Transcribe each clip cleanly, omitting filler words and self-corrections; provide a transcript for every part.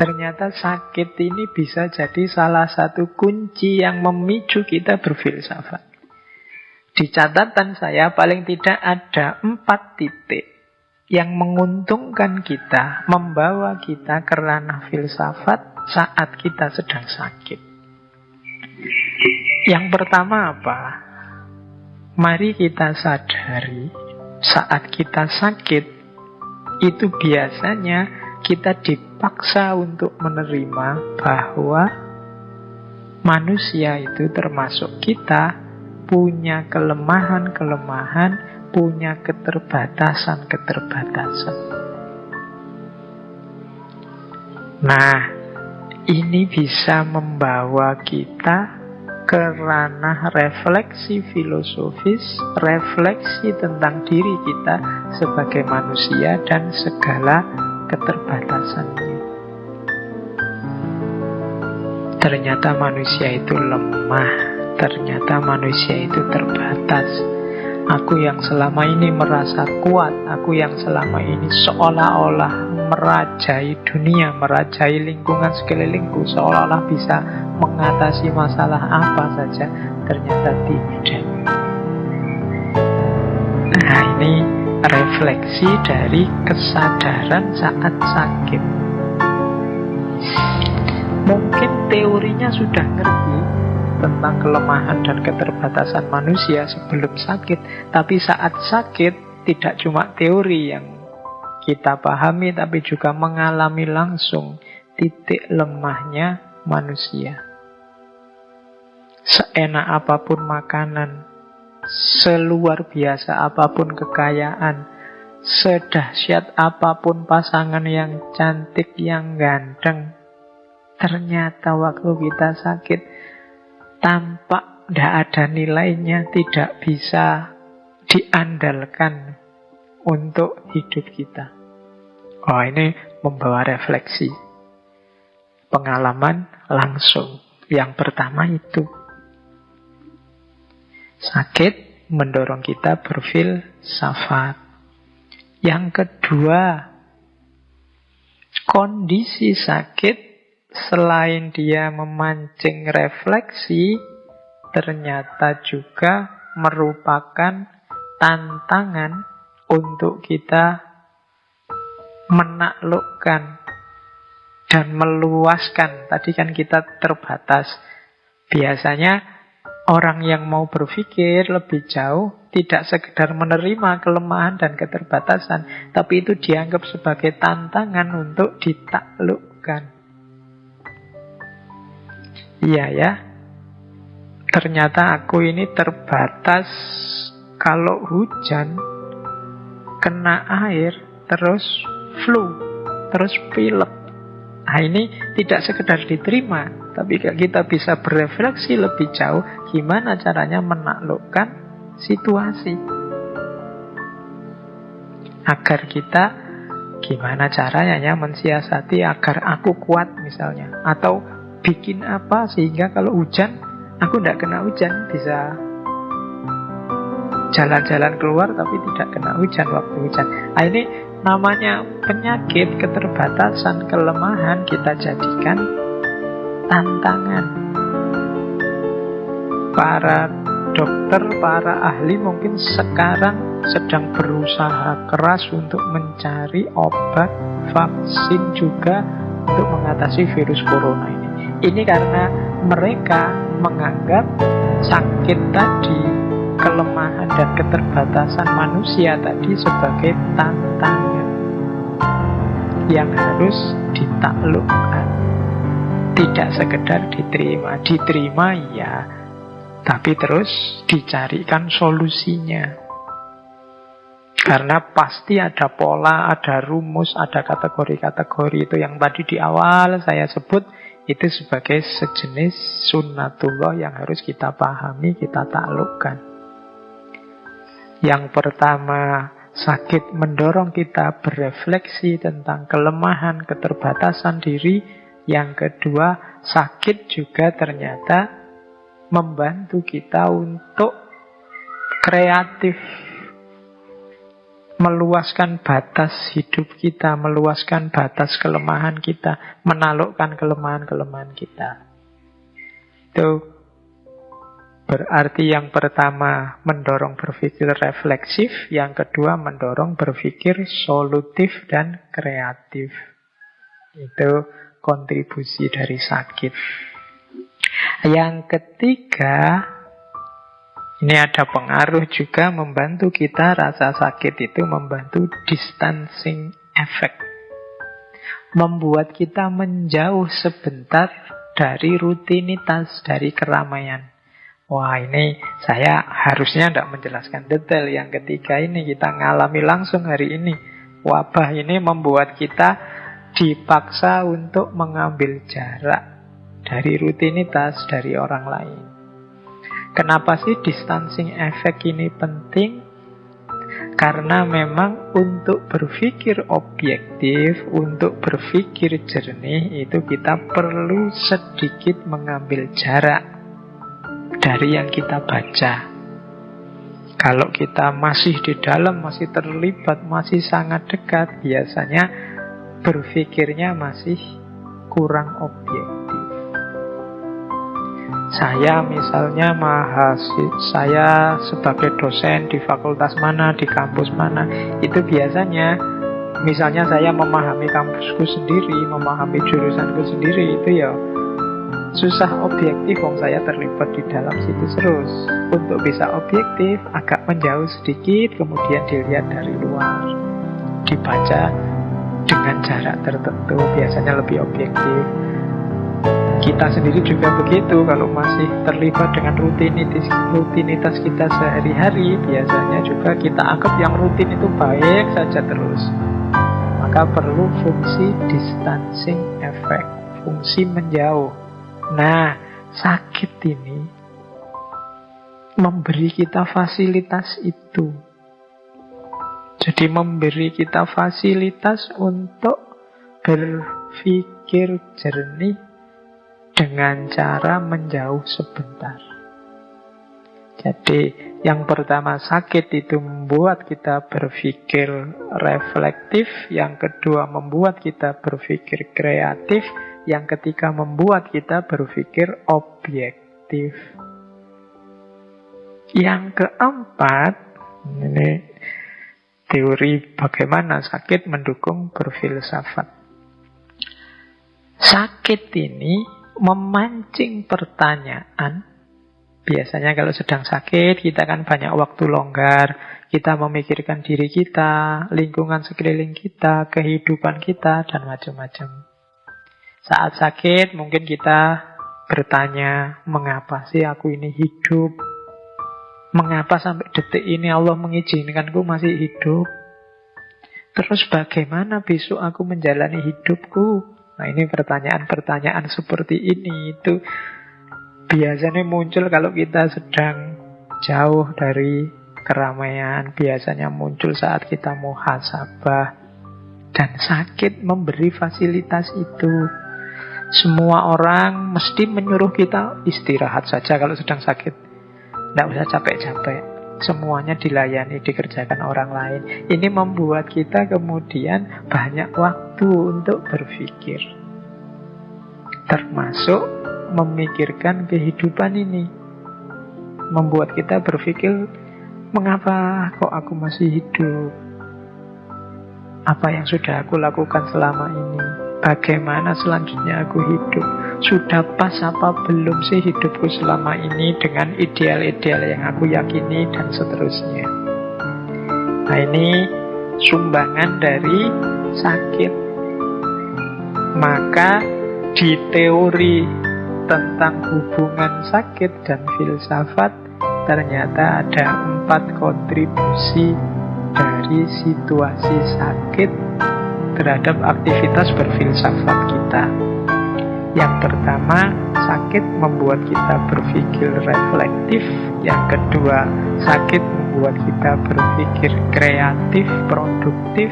Ternyata sakit ini bisa jadi salah satu kunci yang memicu kita berfilsafat. Di catatan saya paling tidak ada 4 titik yang menguntungkan kita, membawa kita ke ranah filsafat saat kita sedang sakit. Yang pertama apa? Mari kita sadari saat kita sakit itu biasanya kita dipaksa untuk menerima bahwa manusia itu termasuk kita punya kelemahan-kelemahan, punya keterbatasan-keterbatasan. Nah, ini bisa membawa kita ke ranah refleksi filosofis, refleksi tentang diri kita sebagai manusia dan segala keterbatasannya. Ternyata manusia itu lemah, ternyata manusia itu terbatas. Aku yang selama ini merasa kuat, aku yang selama ini seolah-olah merajai dunia, merajai lingkungan sekelilingku, seolah-olah bisa mengatasi masalah apa saja, ternyata tidak. Nah, ini refleksi dari kesadaran saat sakit. Mungkin teorinya sudah ngerti tentang kelemahan dan keterbatasan manusia sebelum sakit, tapi saat sakit tidak cuma teori yang kita pahami, tapi juga mengalami langsung titik lemahnya manusia. Seenak apapun makanan, seluar biasa apapun kekayaan, sedahsyat apapun pasangan yang cantik, yang ganteng, ternyata waktu kita sakit tampak tidak ada nilainya, tidak bisa diandalkan untuk hidup kita. Oh, ini membawa refleksi, pengalaman langsung. Yang pertama itu sakit mendorong kita berfilsafat. Yang kedua, kondisi sakit selain dia memancing refleksi, ternyata juga merupakan tantangan untuk kita menaklukkan dan meluaskan. Tadi kan kita terbatas. Biasanya orang yang mau berpikir lebih jauh tidak sekedar menerima kelemahan dan keterbatasan, tapi itu dianggap sebagai tantangan untuk ditaklukkan. Iya ya, ternyata aku ini terbatas. Kalau hujan, kena air, terus flu, terus pilek. Nah, ini tidak sekedar diterima, tapi kita bisa berefleksi lebih jauh gimana caranya menaklukkan situasi. Agar kita gimana caranya mensiasati agar aku kuat misalnya. Atau bikin apa sehingga kalau hujan aku tidak kena hujan, bisa jalan-jalan keluar tapi tidak kena hujan waktu hujan. Nah, ini namanya penyakit, keterbatasan, kelemahan kita jadikan tantangan. Para dokter, para ahli mungkin sekarang sedang berusaha keras untuk mencari obat, vaksin juga untuk mengatasi virus corona ini. Ini karena mereka menganggap sakit tadi, kelemahan dan keterbatasan manusia tadi sebagai tantangan yang harus ditaklukkan, tidak sekedar diterima. Diterima ya, tapi terus dicarikan solusinya. Karena pasti ada pola, ada rumus, ada kategori-kategori itu yang tadi di awal saya sebut. Itu sebagai sejenis sunnatullah yang harus kita pahami, kita taklukkan. Yang pertama, sakit mendorong kita berefleksi tentang kelemahan, keterbatasan diri. Yang kedua, sakit juga ternyata membantu kita untuk kreatif, meluaskan batas hidup kita, meluaskan batas kelemahan kita, menaklukkan kelemahan-kelemahan kita. Itu berarti yang pertama mendorong berpikir refleksif, yang kedua mendorong berpikir solutif dan kreatif. Itu kontribusi dari sakit. Yang ketiga, ini ada pengaruh juga membantu kita, rasa sakit itu membantu distancing effect. Membuat kita menjauh sebentar dari rutinitas, dari keramaian. Wah, ini saya harusnya tidak menjelaskan detail. Yang ketiga ini kita ngalami langsung hari ini. Wabah ini membuat kita dipaksa untuk mengambil jarak dari rutinitas, dari orang lain. Kenapa sih distancing effect ini penting? Karena memang untuk berpikir objektif, untuk berpikir jernih, itu kita perlu sedikit mengambil jarak dari yang kita baca. Kalau kita masih di dalam, masih terlibat, masih sangat dekat, biasanya berpikirnya masih kurang objektif. Saya misalnya saya sebagai dosen di fakultas mana, di kampus mana, itu biasanya misalnya saya memahami kampusku sendiri, memahami jurusanku sendiri, itu ya susah objektif, wong saya terlibat di dalam situ terus. Untuk bisa objektif, agak menjauh sedikit, kemudian dilihat dari luar, dibaca dengan jarak tertentu, biasanya lebih objektif. Kita sendiri juga begitu, kalau masih terlibat dengan rutinitas kita sehari-hari, biasanya juga kita anggap yang rutin itu baik saja terus. Maka perlu fungsi distancing effect, fungsi menjauh. Nah, sakit ini memberi kita fasilitas itu. Jadi memberi kita fasilitas untuk berpikir jernih dengan cara menjauh sebentar. Jadi yang pertama, sakit itu membuat kita berpikir reflektif. Yang kedua, membuat kita berpikir kreatif. Yang ketiga, membuat kita berpikir objektif. Yang keempat, ini teori bagaimana sakit mendukung berfilsafat. Sakit ini memancing pertanyaan. Biasanya kalau sedang sakit, kita kan banyak waktu longgar. Kita memikirkan diri kita, lingkungan sekeliling kita, kehidupan kita, dan macam-macam. Saat sakit, mungkin kita bertanya, mengapa sih aku ini hidup? Mengapa sampai detik ini Allah mengizinkanku masih hidup? Terus bagaimana besok aku menjalani hidupku? Nah, ini pertanyaan-pertanyaan seperti ini itu biasanya muncul kalau kita sedang jauh dari keramaian. Biasanya muncul saat kita muhasabah. Dan sakit memberi fasilitas itu. Semua orang mesti menyuruh kita istirahat saja kalau sedang sakit. Tidak usah capek-capek. Semuanya dilayani, dikerjakan orang lain. Ini membuat kita kemudian banyak waktu untuk berpikir. Termasuk memikirkan kehidupan ini. Membuat kita berpikir, mengapa kok aku masih hidup? Apa yang sudah aku lakukan selama ini? Bagaimana selanjutnya aku hidup? Sudah pas apa belum sih hidupku selama ini dengan ideal-ideal yang aku yakini dan seterusnya. Nah, ini sumbangan dari sakit. Maka di teori tentang hubungan sakit dan filsafat ternyata ada 4 kontribusi dari situasi sakit terhadap aktivitas berfilsafat kita. Yang pertama, sakit membuat kita berpikir reflektif. Yang kedua, sakit membuat kita berpikir kreatif, produktif.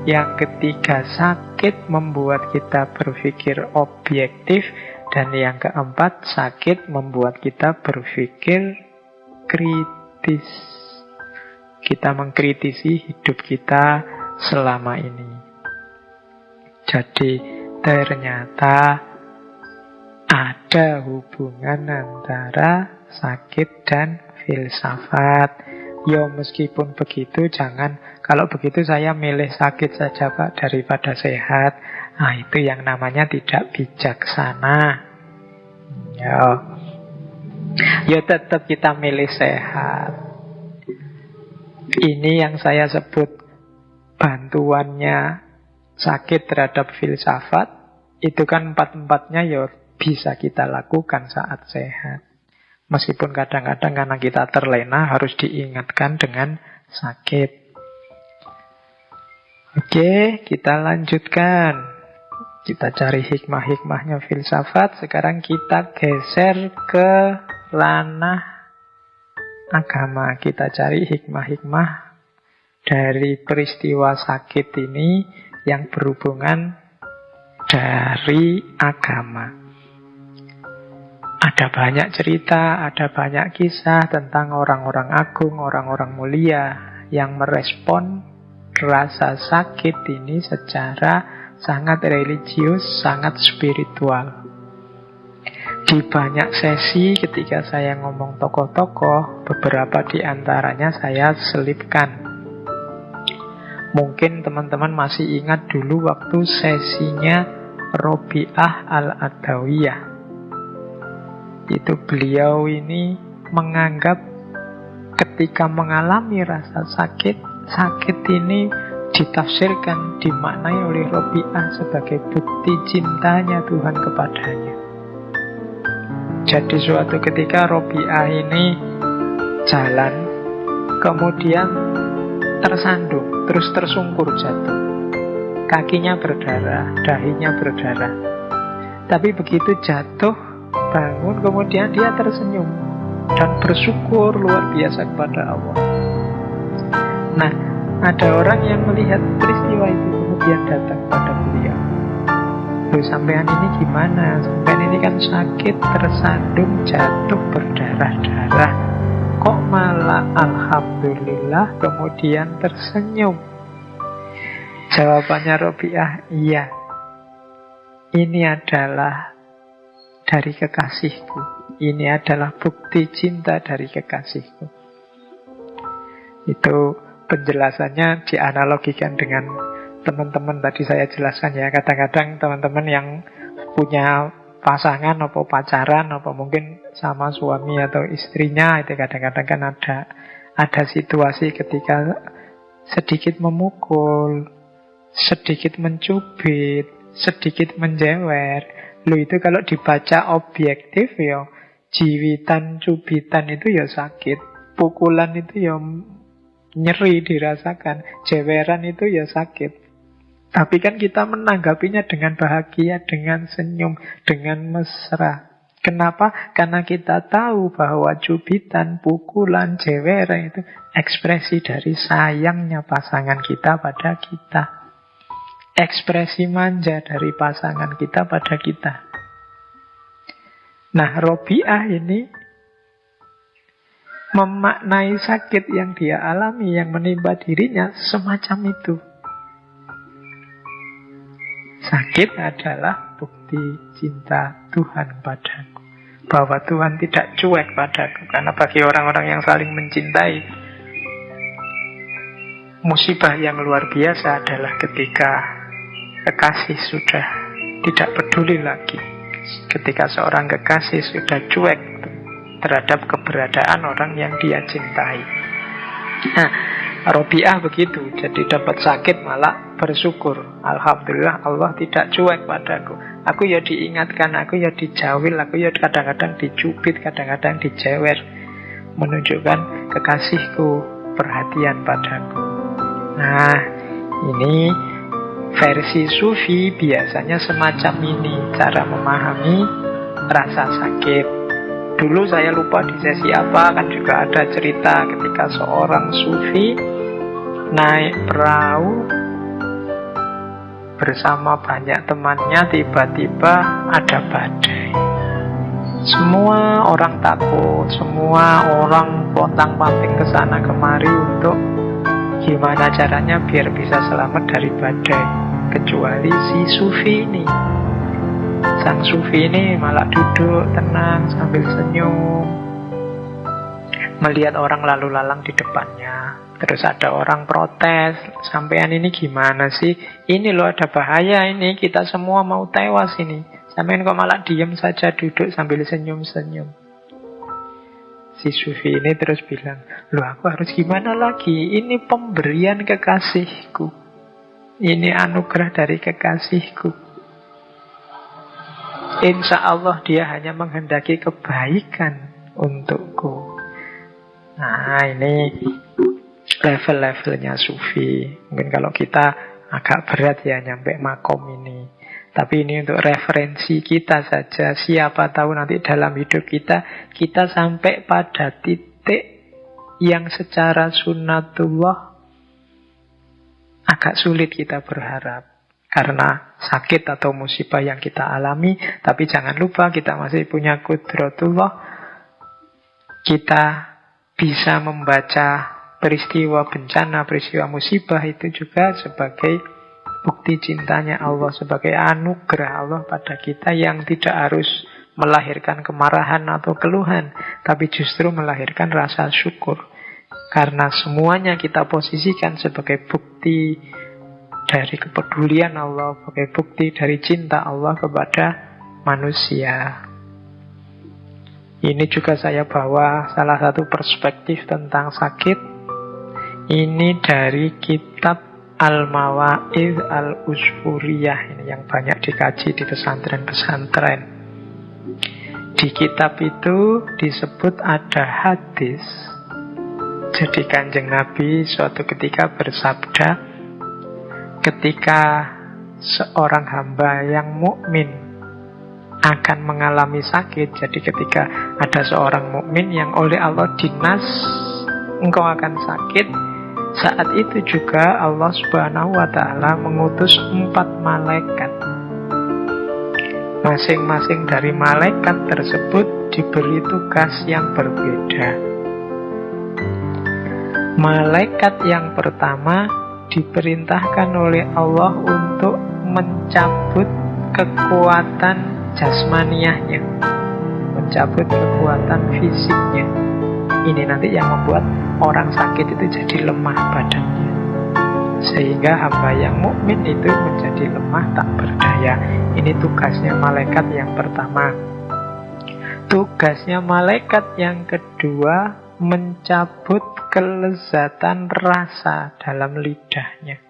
Yang ketiga, sakit membuat kita berpikir objektif. Dan yang keempat, sakit membuat kita berpikir kritis. Kita mengkritisi hidup kita selama ini. Jadi ternyata ada hubungan antara sakit dan filsafat. Ya meskipun begitu, kalau begitu saya milih sakit saja Pak daripada sehat. Nah itu yang namanya tidak bijaksana. Ya tetap kita milih sehat. Ini yang saya sebut bantuannya sakit terhadap filsafat. Itu kan empat-empatnya ya bisa kita lakukan saat sehat. Meskipun kadang-kadang karena kita terlena harus diingatkan dengan sakit. Oke, kita lanjutkan. Kita cari hikmah-hikmahnya filsafat. Sekarang kita geser ke ranah agama. Kita cari hikmah-hikmah dari peristiwa sakit ini yang berhubungan dari agama. Ada banyak cerita, ada banyak kisah tentang orang-orang agung, orang-orang mulia yang merespon rasa sakit ini secara sangat religius, sangat spiritual. Di banyak sesi ketika saya ngomong tokoh-tokoh, beberapa di antaranya saya selipkan. Mungkin teman-teman masih ingat dulu waktu sesinya Robi'ah Al-Adawiyah. Itu beliau ini menganggap ketika mengalami rasa sakit, sakit ini ditafsirkan, dimaknai oleh Robi'ah sebagai bukti cintanya Tuhan kepadanya. Jadi suatu ketika Robi'ah ini jalan, kemudian tersandung, terus tersungkur jatuh. Kakinya berdarah, dahinya berdarah. Tapi begitu jatuh, bangun, kemudian dia tersenyum dan bersyukur luar biasa kepada Allah. Nah, ada orang yang melihat peristiwa itu kemudian datang pada beliau. Loh, sampean ini gimana? Sampean ini kan sakit, tersandung, jatuh, berdarah-darah. Kok malah alhamdulillah kemudian tersenyum? Jawabannya Robi'ah, iya. Ini adalah dari kekasihku. Ini adalah bukti cinta dari kekasihku. Itu penjelasannya dianalogikan dengan teman-teman tadi saya jelaskan ya. Kadang-kadang teman-teman yang punya pasangan atau pacaran atau mungkin sama suami atau istrinya, itu kadang-kadang kan ada situasi ketika sedikit memukul, sedikit mencubit, sedikit menjewer. Loh, itu kalau dibaca objektif ya, jiwitan, cubitan itu ya sakit, pukulan itu ya nyeri dirasakan, jeweran itu ya sakit. Tapi kan kita menanggapinya dengan bahagia, dengan senyum, dengan mesra. Kenapa? Karena kita tahu bahwa cubitan, pukulan, jeweran itu ekspresi dari sayangnya pasangan kita pada kita. Ekspresi manja dari pasangan kita pada kita. Nah, Robi'ah ini memaknai sakit yang dia alami, yang menimpa dirinya semacam itu. Sakit adalah bukti cinta Tuhan padaku, bahwa Tuhan tidak cuek padaku. Karena bagi orang-orang yang saling mencintai, musibah yang luar biasa adalah ketika kekasih sudah tidak peduli lagi, ketika seorang kekasih sudah cuek terhadap keberadaan orang yang dia cintai. Nah, Robi'ah begitu. Jadi dapat sakit malah bersyukur. Alhamdulillah Allah tidak cuek padaku. Aku ya diingatkan, aku ya dijawil, aku ya kadang-kadang dicubit, kadang-kadang dijewer. Menunjukkan kekasihku perhatian padaku. Nah, ini versi Sufi biasanya semacam ini cara memahami rasa sakit. Dulu saya lupa di sesi apa, kan juga ada cerita ketika seorang Sufi naik perahu bersama banyak temannya, tiba-tiba ada badai. Semua orang takut, semua orang pontang-panting ke sana kemari untuk Gimana caranya biar bisa selamat dari badai? Kecuali si sufi ini. Sang sufi ini malah duduk tenang sambil senyum, melihat orang lalu lalang di depannya. Terus ada orang protes, sampean ini gimana sih? Ini loh ada bahaya ini, kita semua mau tewas ini. Sampean kok malah diem saja duduk sambil senyum-senyum. Si sufi ini terus bilang, loh aku harus gimana lagi? Ini pemberian kekasihku. Ini anugerah dari kekasihku. Insya Allah dia hanya menghendaki kebaikan untukku. Nah ini level-levelnya sufi. Mungkin kalau kita agak berat ya nyampe makom ini. Tapi ini untuk referensi kita saja. Siapa tahu nanti dalam hidup kita sampai pada titik yang secara sunnatullah agak sulit kita berharap. Karena sakit atau musibah yang kita alami. Tapi jangan lupa kita masih punya qudratullah. Kita bisa membaca peristiwa bencana, peristiwa musibah itu juga sebagai bukti cintanya Allah, sebagai anugerah Allah pada kita yang tidak harus melahirkan kemarahan atau keluhan, tapi justru melahirkan rasa syukur. Karena semuanya kita posisikan sebagai bukti dari kepedulian Allah, sebagai bukti dari cinta Allah kepada manusia. Ini juga saya bawa salah satu perspektif tentang sakit. Ini dari kitab Al-Mawa'idh Al-Usfuriyah. Ini yang banyak dikaji di pesantren-pesantren. Di kitab itu disebut ada hadis. Jadi Kanjeng Nabi suatu ketika bersabda, ketika seorang hamba yang mukmin akan mengalami sakit, jadi ketika ada seorang mukmin yang oleh Allah dinas engkau akan sakit, saat itu juga Allah Subhanahu wa ta'ala mengutus 4 malaikat. Masing-masing dari malaikat tersebut diberi tugas yang berbeda. Malaikat yang pertama diperintahkan oleh Allah untuk mencabut kekuatan jasmaniahnya, mencabut kekuatan fisiknya. Ini nanti yang membuat orang sakit itu jadi lemah badannya, sehingga hamba yang mukmin itu menjadi lemah tak berdaya. Ini tugasnya malaikat yang pertama. Tugasnya malaikat yang kedua mencabut kelezatan rasa dalam lidahnya,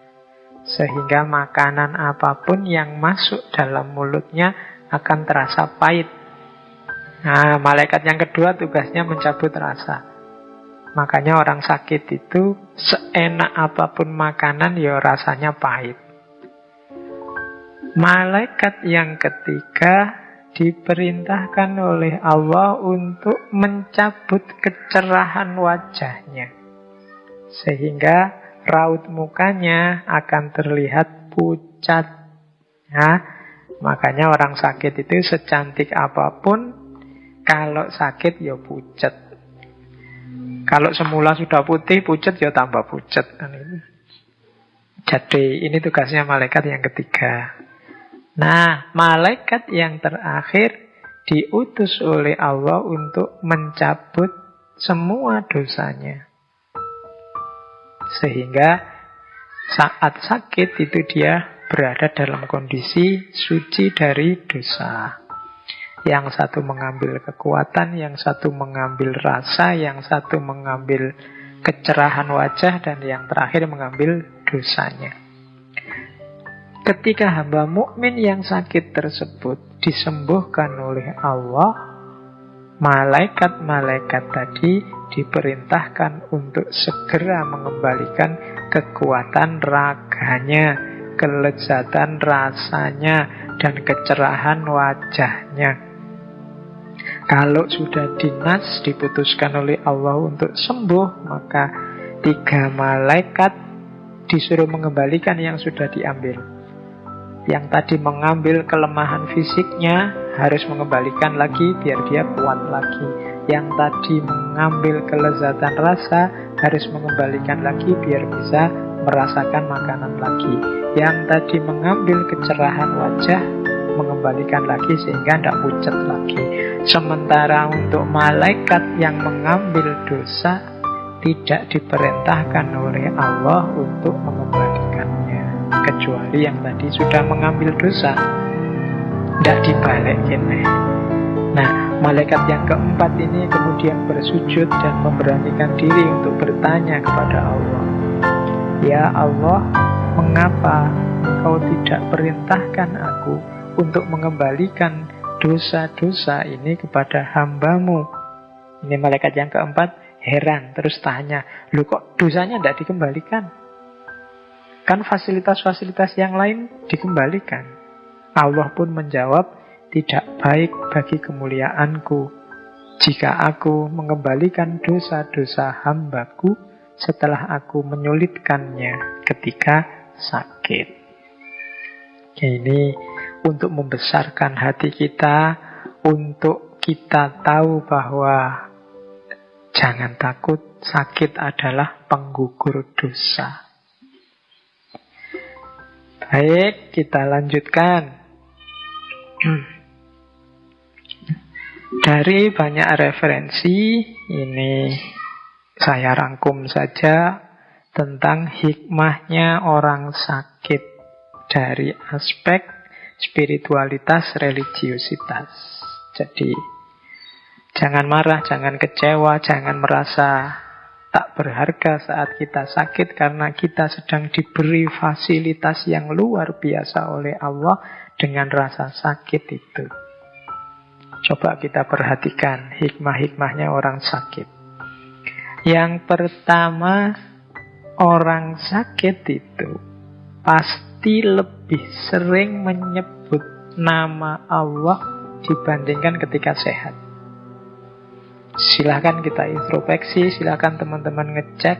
sehingga makanan apapun yang masuk dalam mulutnya akan terasa pahit. Nah, malaikat yang kedua tugasnya mencabut rasa. Makanya orang sakit itu seenak apapun makanan ya rasanya pahit. Malaikat yang ketiga diperintahkan oleh Allah untuk mencabut kecerahan wajahnya, sehingga raut mukanya akan terlihat pucat. Nah, makanya orang sakit itu secantik apapun, kalau sakit ya pucat. Kalau semula sudah putih, pucat ya tambah pucat. Jadi ini tugasnya malaikat yang ketiga. Nah, malaikat yang terakhir diutus oleh Allah untuk mencabut semua dosanya. Sehingga saat sakit itu dia berada dalam kondisi suci dari dosa. Yang satu mengambil kekuatan, yang satu mengambil rasa, yang satu mengambil kecerahan wajah, dan yang terakhir mengambil dosanya. Ketika hamba mukmin yang sakit tersebut disembuhkan oleh Allah, malaikat-malaikat tadi diperintahkan untuk segera mengembalikan kekuatan raganya, kelezatan rasanya, dan kecerahan wajahnya. Kalau sudah dinas diputuskan oleh Allah untuk sembuh, maka 3 malaikat disuruh mengembalikan yang sudah diambil. Yang tadi mengambil kelemahan fisiknya harus mengembalikan lagi biar dia kuat lagi. Yang tadi mengambil kelezatan rasa harus mengembalikan lagi biar bisa merasakan makanan lagi. Yang tadi mengambil kecerahan wajah, mengembalikan lagi sehingga tidak pucat lagi. Sementara untuk malaikat yang mengambil dosa, tidak diperintahkan oleh Allah untuk mengembalikannya, kecuali yang tadi sudah mengambil dosa, tidak dibalikin. Nah, malaikat yang keempat ini kemudian bersujud dan memberanikan diri untuk bertanya kepada Allah, "Ya Allah, mengapa Engkau tidak perintahkan aku untuk mengembalikan dosa-dosa ini kepada hamba-Mu?" Ini malaikat yang keempat heran, terus tanya, "Loh kok dosanya tidak dikembalikan? Kan fasilitas-fasilitas yang lain dikembalikan." Allah pun menjawab, "Tidak baik bagi kemuliaanku jika aku mengembalikan dosa-dosa hambaku setelah aku menyulitkannya ketika sakit." Ini untuk membesarkan hati kita, untuk kita tahu bahwa jangan takut, sakit adalah penggugur dosa. Baik, kita lanjutkan. Dari banyak referensi, ini saya rangkum saja tentang hikmahnya orang sakit dari aspek spiritualitas, religiositas. Jadi, jangan marah, jangan kecewa, jangan merasa tak berharga saat kita sakit karena kita sedang diberi fasilitas yang luar biasa oleh Allah dengan rasa sakit itu. Coba kita perhatikan hikmah-hikmahnya orang sakit. Yang pertama, orang sakit itu pasti lebih sering menyebut nama Allah dibandingkan ketika sehat. Silahkan kita introspeksi, silahkan teman-teman ngecek.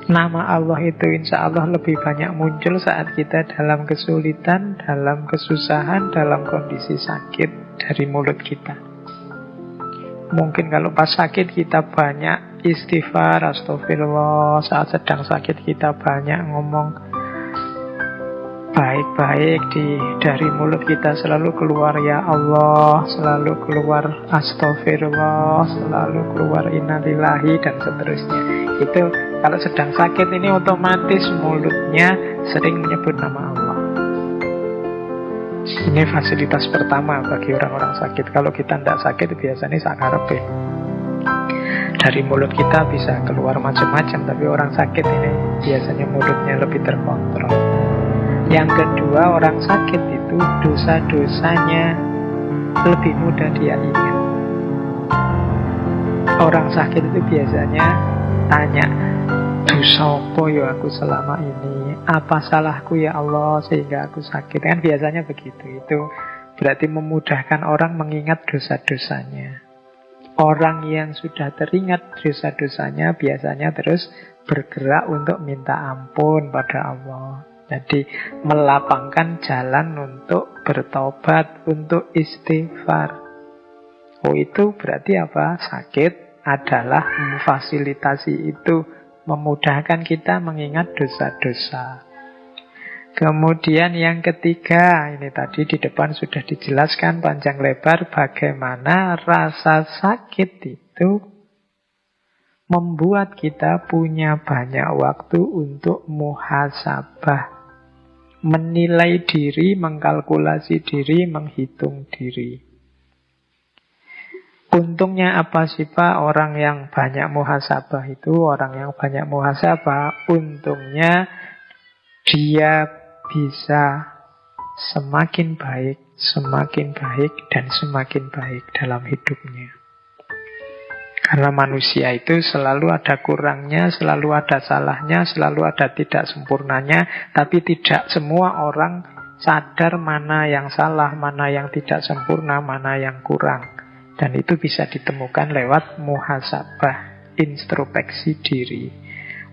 Nama Allah itu insya Allah lebih banyak muncul saat kita dalam kesulitan, dalam kesusahan, dalam kondisi sakit dari mulut kita. Mungkin kalau pas sakit kita banyak istighfar, astagfirullah. Saat sedang sakit kita banyak ngomong baik-baik, dari mulut kita selalu keluar ya Allah, selalu keluar astagfirullah, selalu keluar innalillahi, dan seterusnya. Itu kalau sedang sakit ini otomatis mulutnya sering menyebut nama Allah. Ini fasilitas pertama bagi orang-orang sakit. Kalau kita tidak sakit biasanya sakarepe. Dari mulut kita bisa keluar macam-macam, tapi orang sakit ini biasanya mulutnya lebih terkontrol. Yang kedua, orang sakit itu dosa-dosanya lebih mudah dia ingat. Orang sakit itu biasanya tanya, dosa apa ya aku selama ini? Apa salahku ya Allah sehingga aku sakit? Kan biasanya begitu. Itu berarti memudahkan orang mengingat dosa-dosanya. Orang yang sudah teringat dosa-dosanya biasanya terus bergerak untuk minta ampun pada Allah. Jadi melapangkan jalan untuk bertobat, untuk istighfar. Oh, itu berarti apa? Sakit adalah memfasilitasi itu, memudahkan kita mengingat dosa-dosa. Kemudian yang ketiga, ini tadi di depan sudah dijelaskan panjang lebar bagaimana rasa sakit itu membuat kita punya banyak waktu untuk muhasabah, menilai diri, mengkalkulasi diri, menghitung diri. Untungnya apa sih Pak orang yang banyak muhasabah itu? Orang yang banyak muhasabah, untungnya dia bisa semakin baik, dan semakin baik dalam hidupnya. Karena manusia itu selalu ada kurangnya, selalu ada salahnya, selalu ada tidak sempurnanya. Tapi tidak semua orang sadar mana yang salah, mana yang tidak sempurna, mana yang kurang. Dan itu bisa ditemukan lewat muhasabah, introspeksi diri.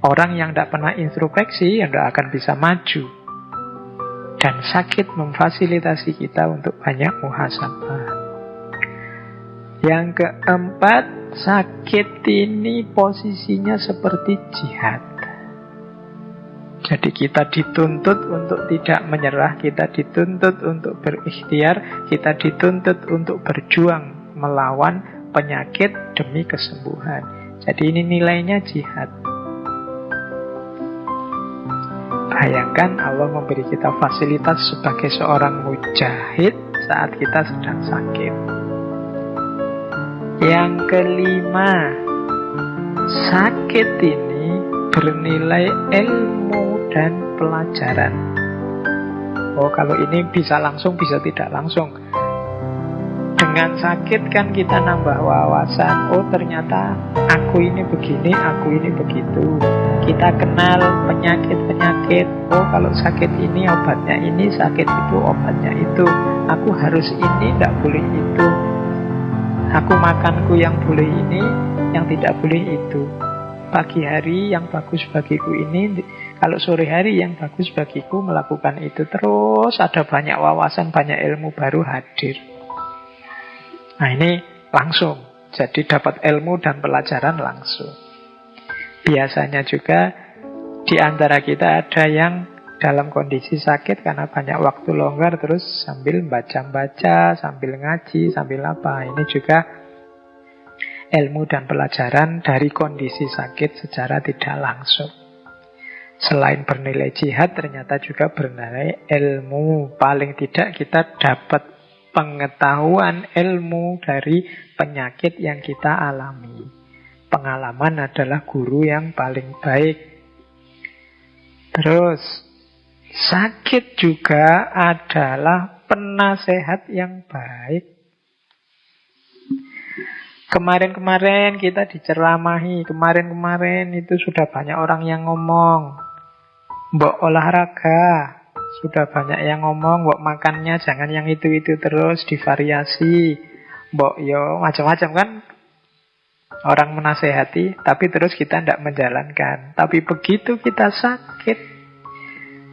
Orang yang tidak pernah introspeksi, ya tidak akan bisa maju. Dan sakit memfasilitasi kita untuk banyak muhasabah. Yang keempat, sakit ini posisinya seperti jihad. Jadi kita dituntut untuk tidak menyerah, kita dituntut untuk berikhtiar, kita dituntut untuk berjuang melawan penyakit demi kesembuhan. Jadi ini nilainya jihad. Bayangkan Allah memberi kita fasilitas sebagai seorang mujahid saat kita sedang sakit. Yang kelima, sakit ini bernilai ilmu dan pelajaran. Oh, kalau ini bisa langsung, bisa tidak langsung. Dengan sakit kan kita nambah wawasan. Oh, ternyata aku ini begini, aku ini begitu. Kita kenal penyakit-penyakit. Oh, kalau sakit ini obatnya ini, sakit itu obatnya itu. Aku harus ini, tidak boleh itu. Aku makanku yang boleh ini, yang tidak boleh itu. Pagi hari yang bagus bagiku ini, kalau sore hari yang bagus bagiku melakukan itu. Terus ada banyak wawasan, banyak ilmu baru hadir. Nah, ini langsung. Jadi dapat ilmu dan pelajaran langsung. Biasanya juga di antara kita ada yang dalam kondisi sakit karena banyak waktu longgar, terus sambil baca-baca, sambil ngaji, sambil apa. Ini juga ilmu dan pelajaran dari kondisi sakit secara tidak langsung. Selain bernilai jihad, ternyata juga bernilai ilmu. Paling tidak kita dapat pengetahuan ilmu dari penyakit yang kita alami. Pengalaman adalah guru yang paling baik. Terus, sakit juga adalah penasehat yang baik. Kemarin-kemarin kita diceramahi, kemarin-kemarin itu sudah banyak orang yang ngomong, mbok olahraga, sudah banyak yang ngomong, mbok makannya jangan yang itu-itu terus, divariasi, mbok yo macam-macam kan. Orang menasehati, tapi terus kita tidak menjalankan. Tapi begitu kita sakit,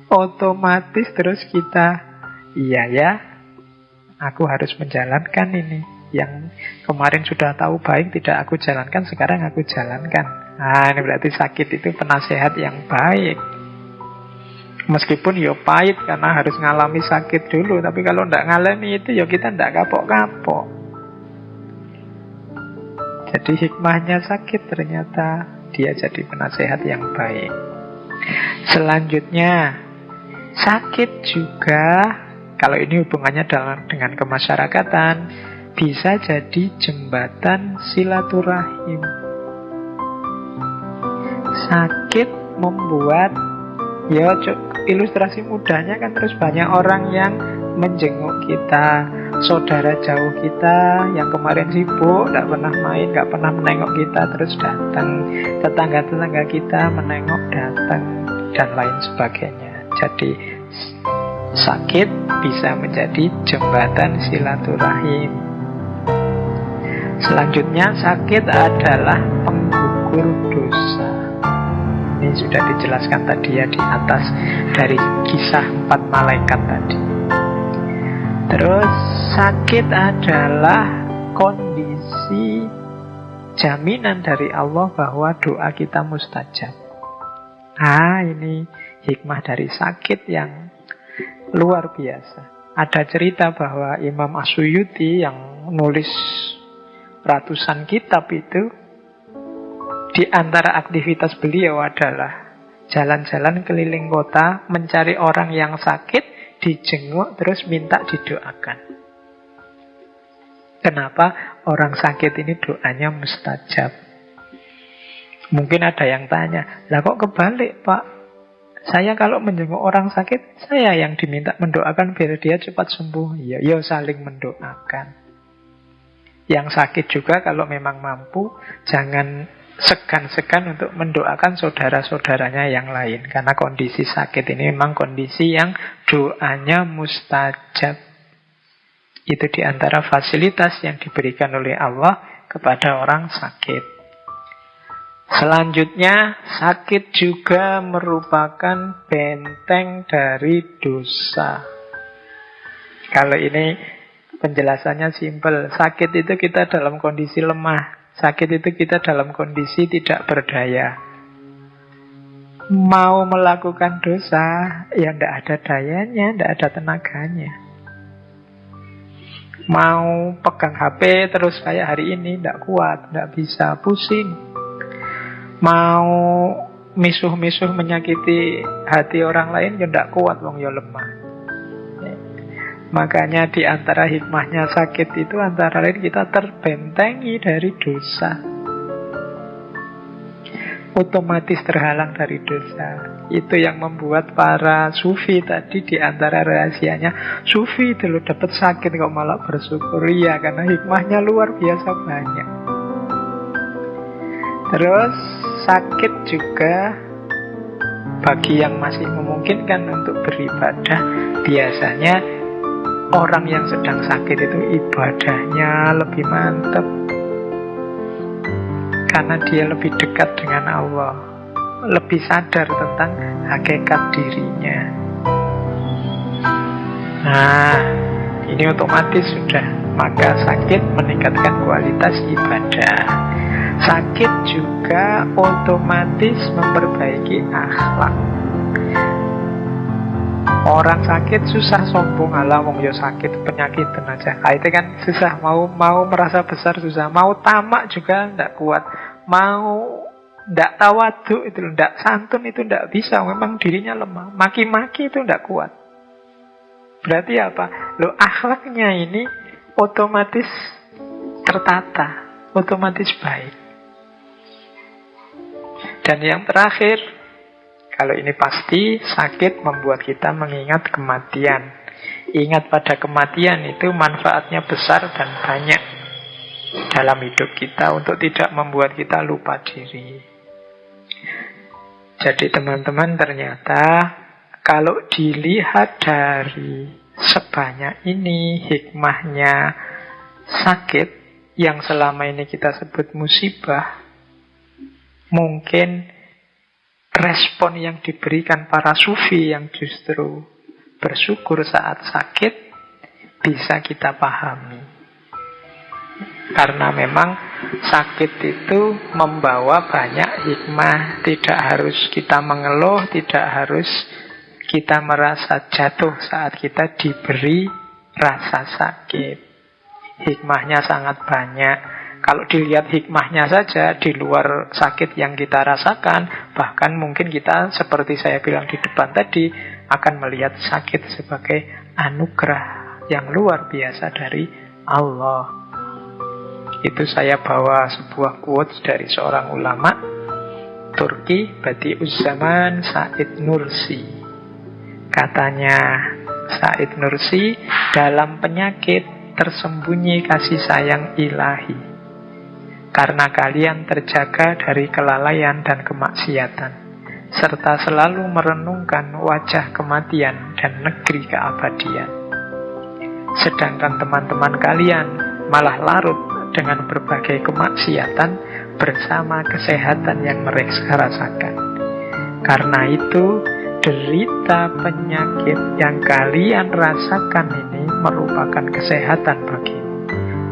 otomatis terus kita, iya ya, aku harus menjalankan ini. Yang kemarin sudah tahu baik tidak aku jalankan, sekarang aku jalankan. Nah, ini berarti sakit itu penasehat yang baik. Meskipun ya pahit karena harus ngalami sakit dulu, tapi kalau tidak ngalami itu ya kita tidak kapok-kapok. Jadi hikmahnya sakit ternyata dia jadi penasehat yang baik. Selanjutnya, sakit juga, kalau ini hubungannya dengan kemasyarakatan, bisa jadi jembatan silaturahim. Sakit membuat, ya ilustrasi mudahnya kan terus banyak orang yang menjenguk kita, saudara jauh kita yang kemarin sibuk, tidak pernah main, tidak pernah menengok kita, terus datang. Tetangga-tetangga kita menengok, datang, dan lain sebagainya. Jadi sakit bisa menjadi jembatan silaturahim. Selanjutnya, sakit adalah penggugur dosa. Ini sudah dijelaskan tadi ya di atas dari kisah 4 malaikat tadi. Terus sakit adalah kondisi jaminan dari Allah bahwa doa kita mustajab. Ini hikmah dari sakit yang luar biasa. Ada cerita bahwa Imam Asyuyuti yang nulis ratusan kitab itu, di antara aktivitas beliau adalah jalan-jalan keliling kota mencari orang yang sakit, dijenguk terus minta didoakan. Kenapa? Orang sakit ini doanya mustajab. Mungkin ada yang tanya, lah kok kebalik Pak? Saya kalau menjenguk orang sakit, saya yang diminta mendoakan biar dia cepat sembuh. Ya saling mendoakan. Yang sakit juga kalau memang mampu, jangan segan-segan untuk mendoakan saudara-saudaranya yang lain. Karena kondisi sakit ini memang kondisi yang doanya mustajab. Itu diantara fasilitas yang diberikan oleh Allah kepada orang sakit. Selanjutnya, sakit juga merupakan benteng dari dosa. Kalau ini Penjelasannya simpel. Sakit itu kita dalam kondisi lemah. Sakit itu kita dalam kondisi tidak berdaya. Mau melakukan dosa, ya tidak ada dayanya, tidak ada tenaganya. Mau pegang HP terus kayak hari ini, tidak kuat, tidak bisa, pusing. Mau misuh-misuh menyakiti hati orang lain, ya tidak kuat, wong ya lemah. Makanya di antara hikmahnya sakit itu antara lain kita terbentengi dari dosa. Otomatis terhalang dari dosa. Itu yang membuat para sufi tadi di antara rahasianya, sufi itu loh dapat sakit kok malah bersyukur. Iya, karena hikmahnya luar biasa banyak. Terus sakit juga bagi yang masih memungkinkan untuk beribadah, biasanya orang yang sedang sakit itu ibadahnya lebih mantap karena dia lebih dekat dengan Allah, lebih sadar tentang hakikat dirinya. Nah, ini otomatis sudah, maka sakit meningkatkan kualitas ibadah. Sakit juga otomatis memperbaiki akhlak. Orang sakit susah sombong, ala wong yo sakit penyakitan aja. Itu kan susah, mau merasa besar susah, mau tamak juga ndak kuat, mau ndak tawadhu itu ndak santun itu ndak bisa, memang dirinya lemah. Maki-maki itu ndak kuat. Berarti apa? Lo akhlaknya ini otomatis tertata, otomatis baik. Dan yang terakhir, kalau ini pasti, sakit membuat kita mengingat kematian. Ingat pada kematian itu manfaatnya besar dan banyak dalam hidup kita untuk tidak membuat kita lupa diri. Jadi teman-teman, ternyata kalau dilihat dari sebanyak ini hikmahnya sakit yang selama ini kita sebut musibah, mungkin respon yang diberikan para sufi yang justru bersyukur saat sakit bisa kita pahami. Karena memang sakit itu membawa banyak hikmah. Tidak harus kita mengeluh, tidak harus kita merasa jatuh saat kita diberi rasa sakit. Hikmahnya sangat banyak. Kalau dilihat hikmahnya saja di luar sakit yang kita rasakan, bahkan mungkin kita seperti saya bilang di depan tadi akan melihat sakit sebagai anugerah yang luar biasa dari Allah. Itu saya bawa sebuah quotes dari seorang ulama Turki, Badi'uz Zaman, Said Nursi. Katanya Said Nursi, dalam penyakit tersembunyi kasih sayang ilahi. Karena kalian terjaga dari kelalaian dan kemaksiatan, serta selalu merenungkan wajah kematian dan negeri keabadian. Sedangkan teman-teman kalian malah larut dengan berbagai kemaksiatan bersama kesehatan yang mereka rasakan. Karena itu, derita penyakit yang kalian rasakan ini merupakan kesehatan bagimu.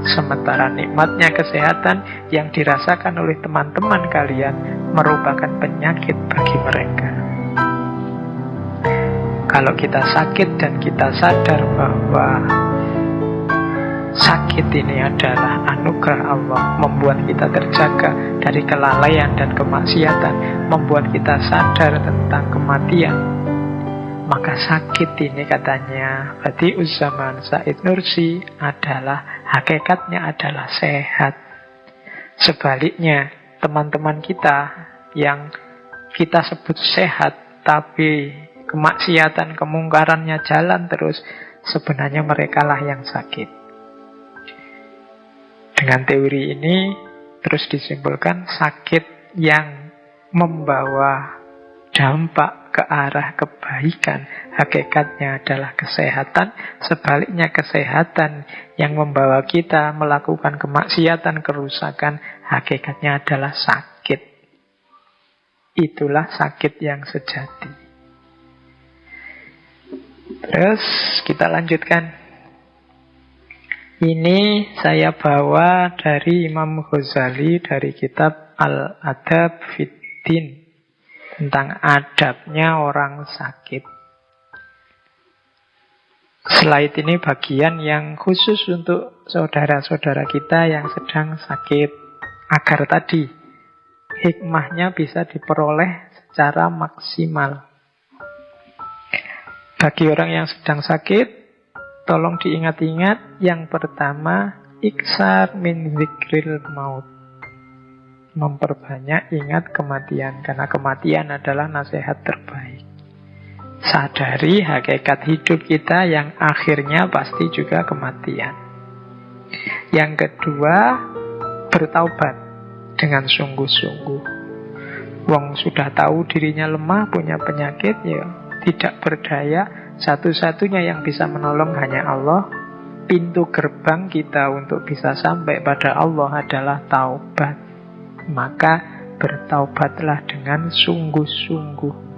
Sementara nikmatnya kesehatan yang dirasakan oleh teman-teman kalian merupakan penyakit bagi mereka. Kalau kita sakit dan kita sadar bahwa sakit ini adalah anugerah Allah, membuat kita terjaga dari kelalaian dan kemaksiatan, membuat kita sadar tentang kematian, maka sakit ini, katanya Badi'uz Zaman Said Nursi, adalah hakikatnya adalah sehat. Sebaliknya, teman-teman kita yang kita sebut sehat tapi kemaksiatan, kemungkarannya jalan terus, sebenarnya merekalah yang sakit. Dengan teori ini terus disimpulkan, sakit yang membawa dampak ke arah kebaikan hakikatnya adalah kesehatan. Sebaliknya, kesehatan yang membawa kita melakukan kemaksiatan, kerusakan, hakikatnya adalah sakit. Itulah sakit yang sejati. Terus kita lanjutkan. Ini saya bawa dari Imam Ghazali dari kitab Al-Adab Fid Din, tentang adabnya orang sakit. Slide ini bagian yang khusus untuk saudara-saudara kita yang sedang sakit, agar tadi hikmahnya bisa diperoleh secara maksimal. Bagi orang yang sedang sakit, tolong diingat-ingat, yang pertama, iksar min zikril maut. Memperbanyak ingat kematian, karena kematian adalah nasihat terbaik. Sadari hakikat hidup kita yang akhirnya pasti juga kematian. Yang kedua, bertaubat dengan sungguh-sungguh. Wong sudah tahu dirinya lemah, punya penyakit, ya tidak berdaya. Satu-satunya yang bisa menolong hanya Allah. Pintu gerbang kita untuk bisa sampai pada Allah adalah taubat. Maka bertaubatlah dengan sungguh-sungguh.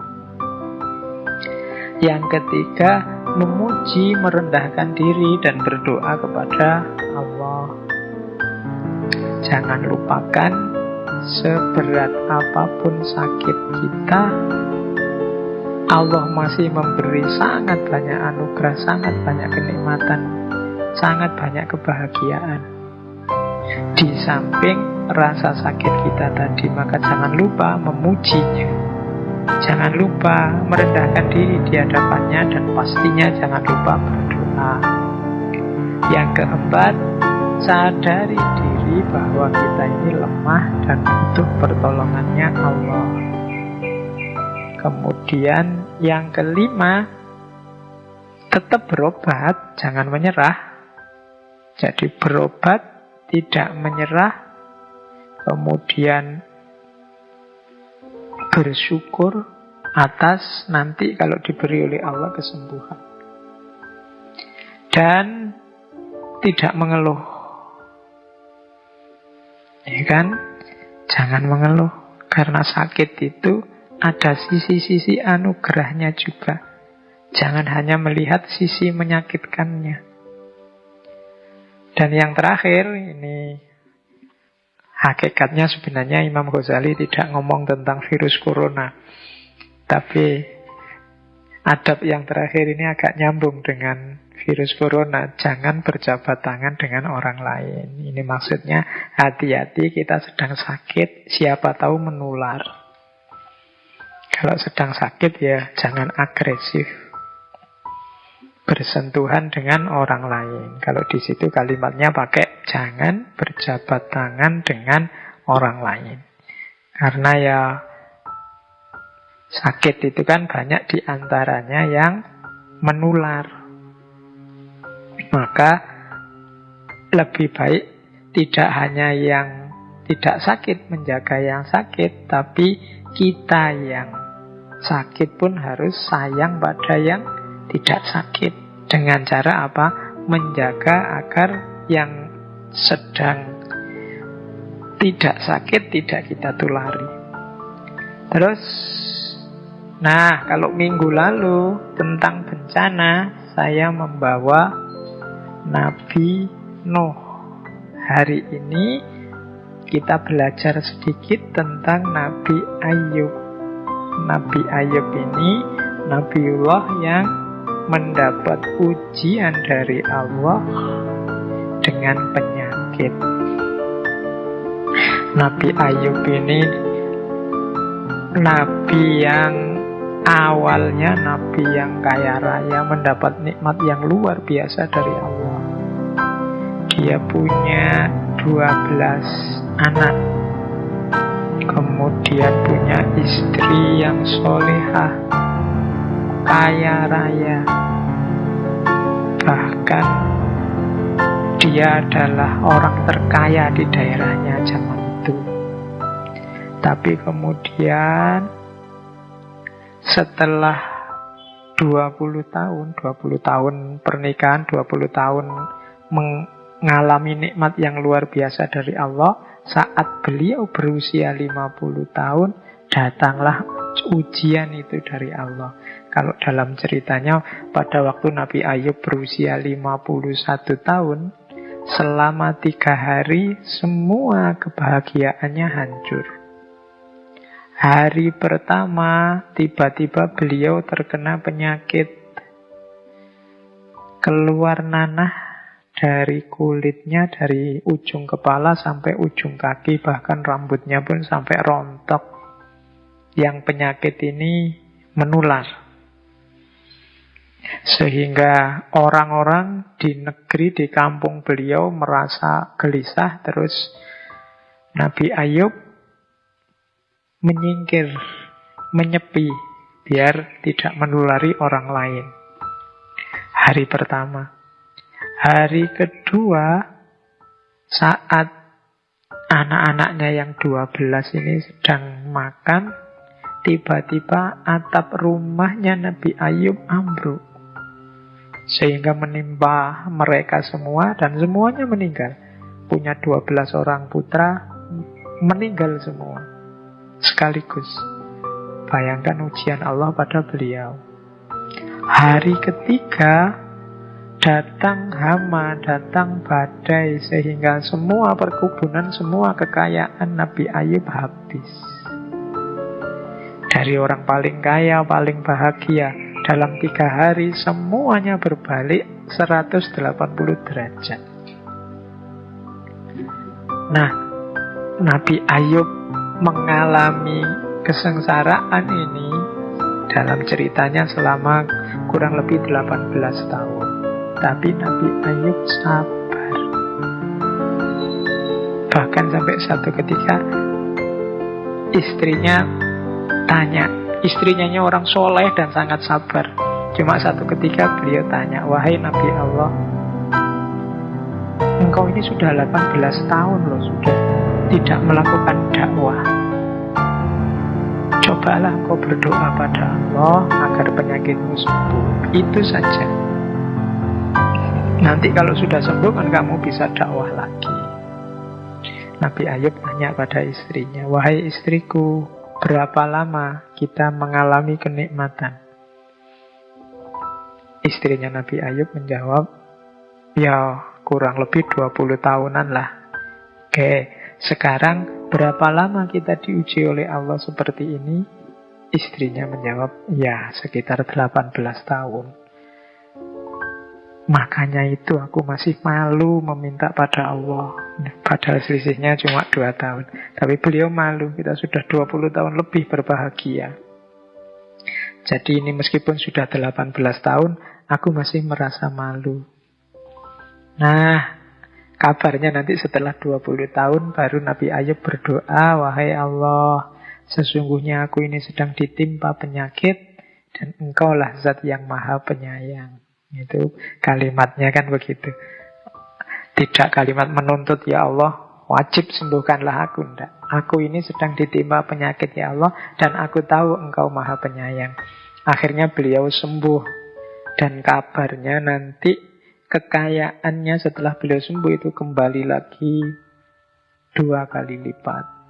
Yang ketiga, memuji, merendahkan diri dan berdoa kepada Allah. Jangan lupakan, seberat apapun sakit kita, Allah masih memberi sangat banyak anugerah, sangat banyak kenikmatan, sangat banyak kebahagiaan. Di samping rasa sakit kita tadi, maka jangan lupa memujinya. Jangan lupa merendahkan diri di hadapannya, dan pastinya jangan lupa berdoa. Yang keempat, sadari diri bahwa kita ini lemah dan butuh pertolongannya Allah. Kemudian yang kelima, tetap berobat, jangan menyerah. Jadi berobat, tidak menyerah. Kemudian bersyukur atas nanti kalau diberi oleh Allah kesembuhan. Dan tidak mengeluh. Ya kan? Jangan mengeluh. Karena sakit itu ada sisi-sisi anugerahnya juga. Jangan hanya melihat sisi menyakitkannya. Dan yang terakhir, ini hakikatnya sebenarnya Imam Ghazali tidak ngomong tentang virus corona. Tapi adab yang terakhir ini agak nyambung dengan virus corona. Jangan berjabat tangan dengan orang lain. Ini maksudnya hati-hati, kita sedang sakit, siapa tahu menular. Kalau sedang sakit ya jangan agresif bersentuhan dengan orang lain. Kalau di situ kalimatnya pakai jangan berjabat tangan dengan orang lain. Karena ya sakit itu kan banyak diantaranya yang menular. Maka lebih baik tidak hanya yang tidak sakit menjaga yang sakit, tapi kita yang sakit pun harus sayang pada yang tidak sakit. Dengan cara apa? Menjaga agar yang sedang tidak sakit tidak kita tulari. Terus, nah kalau minggu lalu tentang bencana, saya membawa Nabi Nuh. Hari ini kita belajar sedikit tentang Nabi Ayub. Nabi Ayub ini Nabiullah yang mendapat ujian dari Allah dengan penyakit. Nabi Ayub ini Nabi yang awalnya Nabi yang kaya raya, mendapat nikmat yang luar biasa dari Allah. Dia punya 12 anak, kemudian punya istri yang solehah, kaya raya. Bahkan dia adalah orang terkaya di daerahnya zaman itu. Tapi kemudian setelah 20 tahun pernikahan, 20 tahun mengalami nikmat yang luar biasa dari Allah, saat beliau berusia 50 tahun, datanglah ujian itu dari Allah. Kalau dalam ceritanya, pada waktu Nabi Ayub berusia 51 tahun, selama 3 hari semua kebahagiaannya hancur. Hari pertama tiba-tiba beliau terkena penyakit, keluar nanah dari kulitnya, dari ujung kepala sampai ujung kaki, bahkan rambutnya pun sampai rontok. Yang penyakit ini menular, sehingga orang-orang di negeri, di kampung beliau merasa gelisah. Terus Nabi Ayub menyingkir, menyepi, biar tidak menulari orang lain. Hari pertama. Hari kedua, saat anak-anaknya yang 12 ini sedang makan, tiba-tiba atap rumahnya Nabi Ayub ambruk, sehingga menimpa mereka semua dan semuanya meninggal. Punya 12 orang putra, meninggal semua sekaligus. Bayangkan ujian Allah pada beliau. Hari ketiga, datang hama, datang badai, sehingga semua perkebunan, semua kekayaan Nabi Ayub habis. Dari orang paling kaya, paling bahagia, dalam 3 hari semuanya berbalik 180 derajat. Nah, Nabi Ayub mengalami kesengsaraan ini dalam ceritanya selama kurang lebih 18 tahun. Tapi Nabi Ayub sabar. Bahkan sampai satu ketika istrinya tanya, istrinya orang soleh dan sangat sabar. Cuma satu ketika beliau tanya, wahai Nabi Allah, engkau ini sudah 18 tahun loh, sudah tidak melakukan dakwah. Cobalah engkau berdoa pada Allah agar penyakitmu sembuh. Itu saja. Nanti kalau sudah sembuh kan kamu bisa dakwah lagi. Nabi Ayub tanya pada istrinya, wahai istriku, berapa lama kita mengalami kenikmatan? Istrinya Nabi Ayub menjawab, ya kurang lebih 20 tahunan lah. Oke, sekarang berapa lama kita diuji oleh Allah seperti ini? Istrinya menjawab, ya sekitar 18 tahun. Makanya itu aku masih malu meminta pada Allah. Padahal selisihnya cuma 2 tahun. Tapi beliau malu, kita sudah 20 tahun lebih berbahagia. Jadi ini meskipun sudah 18 tahun, aku masih merasa malu. Nah, kabarnya nanti setelah 20 tahun baru Nabi Ayub berdoa, wahai Allah, sesungguhnya aku ini sedang ditimpa penyakit dan engkaulah zat yang maha penyayang. Itu kalimatnya kan begitu. Tidak kalimat menuntut, ya Allah wajib sembuhkanlah aku. Tidak. Aku ini sedang ditimpa penyakit ya Allah, dan aku tahu engkau maha penyayang. Akhirnya beliau sembuh. Dan kabarnya nanti kekayaannya setelah beliau sembuh itu kembali lagi 2 kali lipat.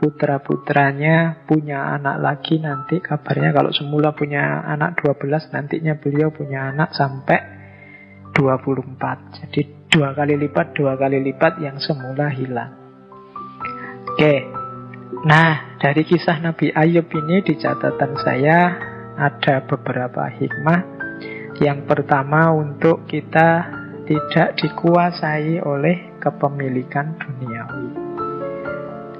Putra-putranya punya anak lagi nanti, kabarnya kalau semula punya anak 12, nantinya beliau punya anak sampai 24. Jadi 2 kali lipat yang semula hilang. Oke. Nah, dari kisah Nabi Ayub ini di catatan saya ada beberapa hikmah. Yang pertama, untuk kita tidak dikuasai oleh kepemilikan duniawi.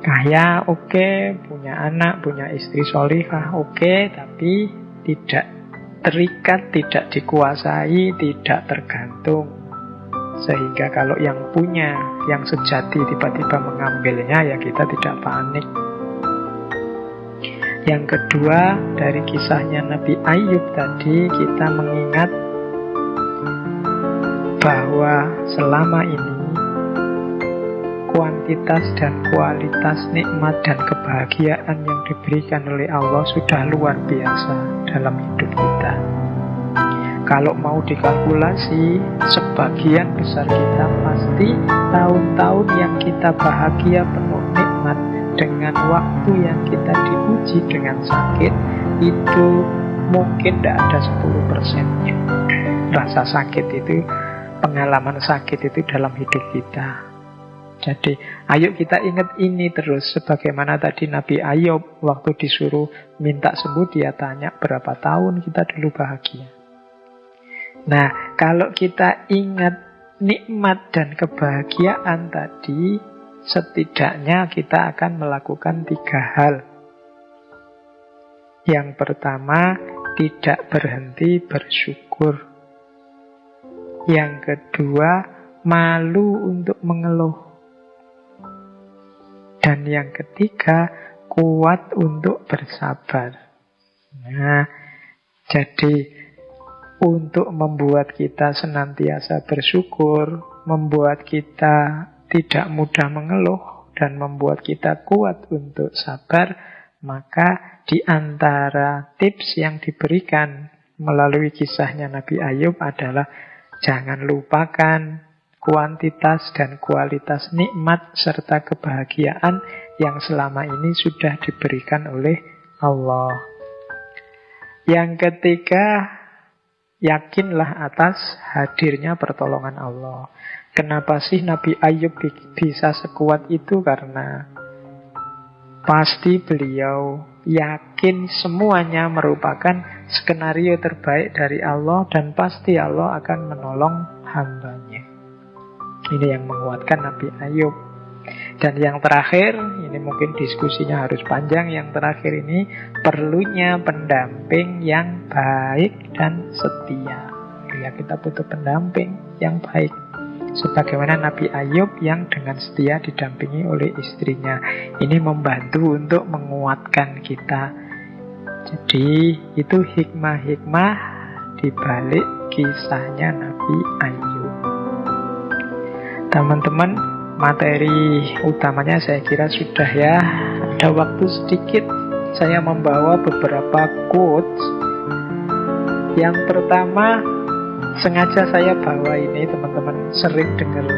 Kaya oke, punya anak, punya istri solihah oke, tapi tidak terikat, tidak dikuasai, tidak tergantung. Sehingga kalau yang punya, yang sejati tiba-tiba mengambilnya, ya kita tidak panik. Yang kedua, dari kisahnya Nabi Ayub tadi, kita mengingat bahwa selama ini kuantitas dan kualitas nikmat dan kebahagiaan yang diberikan oleh Allah sudah luar biasa dalam hidup kita. Kalau mau dikalkulasi, sebagian besar kita pasti tahun-tahun yang kita bahagia penuh nikmat dengan waktu yang kita diuji dengan sakit, itu mungkin tidak ada 10%-nya. Rasa sakit itu pengalaman sakit itu dalam hidup kita. Jadi ayo kita ingat ini terus. Sebagaimana tadi Nabi Ayub waktu disuruh minta sembuh, dia tanya berapa tahun kita dulu bahagia. Nah, kalau kita ingat nikmat dan kebahagiaan tadi, setidaknya kita akan melakukan 3 hal. Yang pertama, tidak berhenti bersyukur. Yang kedua, malu untuk mengeluh. Dan yang ketiga, kuat untuk bersabar. Nah, jadi untuk membuat kita senantiasa bersyukur, membuat kita tidak mudah mengeluh, dan membuat kita kuat untuk sabar, maka di antara tips yang diberikan melalui kisahnya Nabi Ayub adalah jangan lupakan kuantitas dan kualitas nikmat serta kebahagiaan yang selama ini sudah diberikan oleh Allah. Yang ketiga, yakinlah atas hadirnya pertolongan Allah. Kenapa sih Nabi Ayub bisa sekuat itu? Karena pasti beliau yakin semuanya merupakan skenario terbaik dari Allah, dan pasti Allah akan menolong hambanya. Ini yang menguatkan Nabi Ayub. Dan yang terakhir, ini mungkin diskusinya harus panjang. Yang terakhir ini, perlunya pendamping yang baik dan setia. Ya, kita butuh pendamping yang baik. Sebagaimana Nabi Ayub yang dengan setia didampingi oleh istrinya. Ini membantu untuk menguatkan kita. Jadi itu hikmah-hikmah di balik kisahnya Nabi Ayub. Teman-teman, materi utamanya saya kira sudah ya. Ada waktu sedikit, saya membawa beberapa quotes. Yang pertama, sengaja saya bawa ini, teman-teman sering dengar